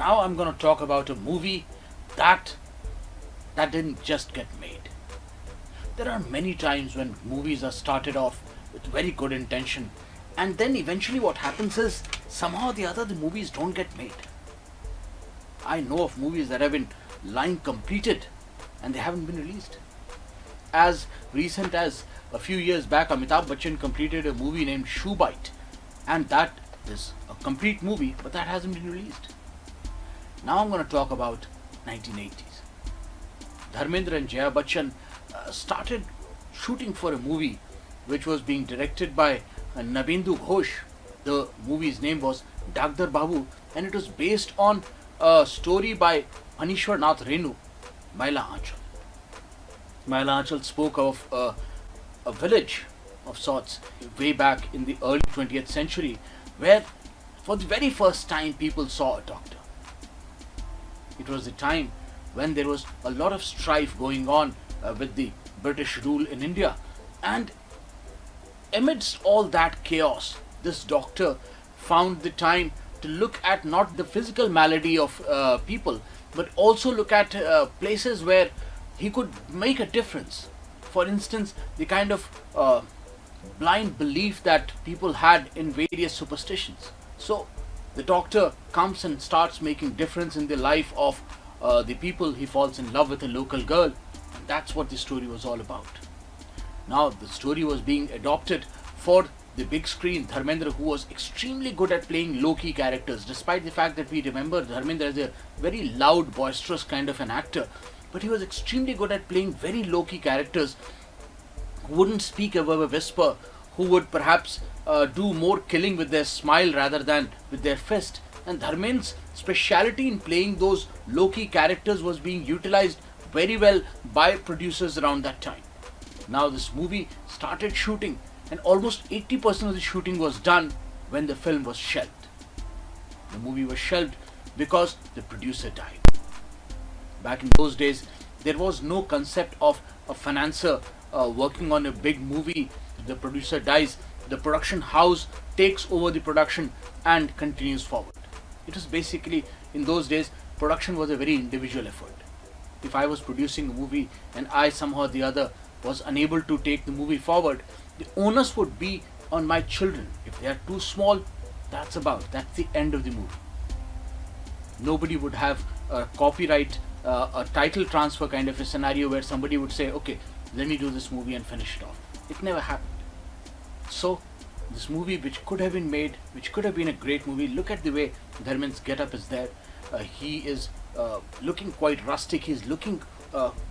Now I'm going to talk about a movie that didn't just get made. There are many times when movies are started off with very good intention, and then eventually what happens is somehow or the other the movies don't get made. I know of movies that have been lying completed and they haven't been released. As recent as a few years back, Amitabh Bachchan completed a movie named Shoe Bite, and that is a complete movie, but that hasn't been released. Now I'm going to talk about 1980s. Dharmendra and Jaya Bachchan started shooting for a movie which was being directed by Nabendu Ghosh. The movie's name was Doctor Babu, and it was based on a story by Phanishwarnath Renu, Maila Aanchal. Maila Aanchal spoke of a village of sorts way back in the early 20th century where for the very first time people saw a doctor. It was the time when there was a lot of strife going on with the British rule in India, and amidst all that chaos, this doctor found the time to look at not the physical malady of people, but also look at places where he could make a difference. For instance, the kind of blind belief that people had in various superstitions. So the doctor comes and starts making difference in the life of the people. He falls in love with a local girl, and that's what the story was all about. Now the story was being adopted for the big screen. Dharmendra, who was extremely good at playing low-key characters, despite the fact that we remember Dharmendra as a very loud, boisterous kind of an actor, but he was extremely good at playing very low-key characters who wouldn't speak above a whisper, who would perhaps do more killing with their smile rather than with their fist. And Dharmendra's speciality in playing those low-key characters was being utilized very well by producers around that time. Now this movie started shooting, and almost 80% of the shooting was done when the film was shelved. The movie was shelved because the producer died. Back in those days, there was no concept of a financier working on a big movie. The producer dies, the production house takes over the production and continues forward. It was basically, in those days, production was a very individual effort. If I was producing a movie and I somehow or the other was unable to take the movie forward, the onus would be on my children. If they are too small, that's the end of the movie. Nobody would have a copyright, a title transfer kind of a scenario where somebody would say, okay, let me do this movie and finish it off. It never happened. So this movie, which could have been made, which could have been a great movie, look at the way Dharmendra's getup is there. He is looking quite rustic. He's looking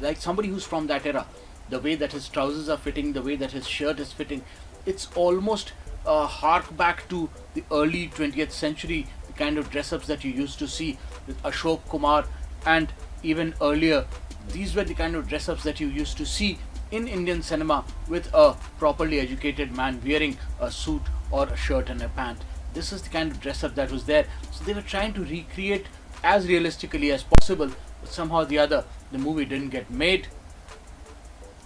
like somebody who's from that era. The way that his trousers are fitting, the way that his shirt is fitting, it's almost hark back to the early 20th century, the kind of dress-ups that you used to see with Ashok Kumar, and even earlier. These were the kind of dress-ups that you used to see in Indian cinema with a properly educated man wearing a suit or a shirt and a pant. This is the kind of dress-up that was there. So they were trying to recreate as realistically as possible, but somehow or the other the movie didn't get made.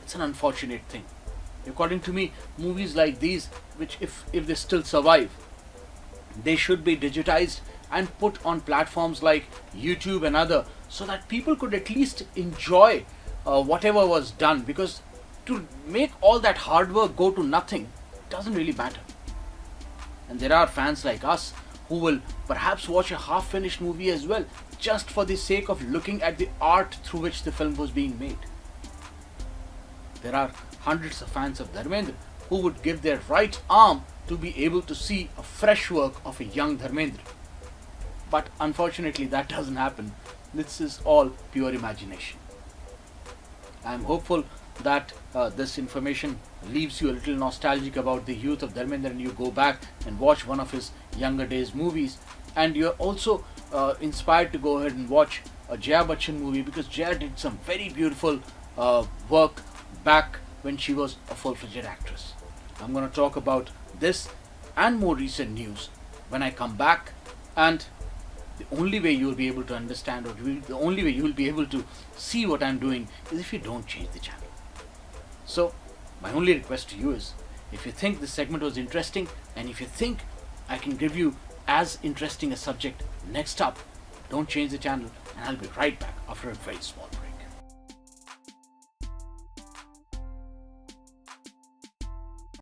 It's an unfortunate thing. According to me, movies like these, which if they still survive, they should be digitized and put on platforms like YouTube and other, so that people could at least enjoy whatever was done, because to make all that hard work go to nothing doesn't really matter. And there are fans like us who will perhaps watch a half-finished movie as well, just for the sake of looking at the art through which the film was being made. There are hundreds of fans of Dharmendra who would give their right arm to be able to see a fresh work of a young Dharmendra. But unfortunately that doesn't happen. This is all pure imagination. I am hopeful that this information leaves you a little nostalgic about the youth of Dharmendra, and you go back and watch one of his younger days movies, and you're also inspired to go ahead and watch a Jaya Bachchan movie, because Jaya did some very beautiful work back when she was a full-fledged actress. I'm going to talk about this and more recent news when I come back, and the only way you'll be able to understand, or the only way you'll be able to see what I'm doing, is if you don't change the channel. So my only request to you is, if you think this segment was interesting, and if you think I can give you as interesting a subject next up, Don't change the channel, and I'll be right back after a very small break.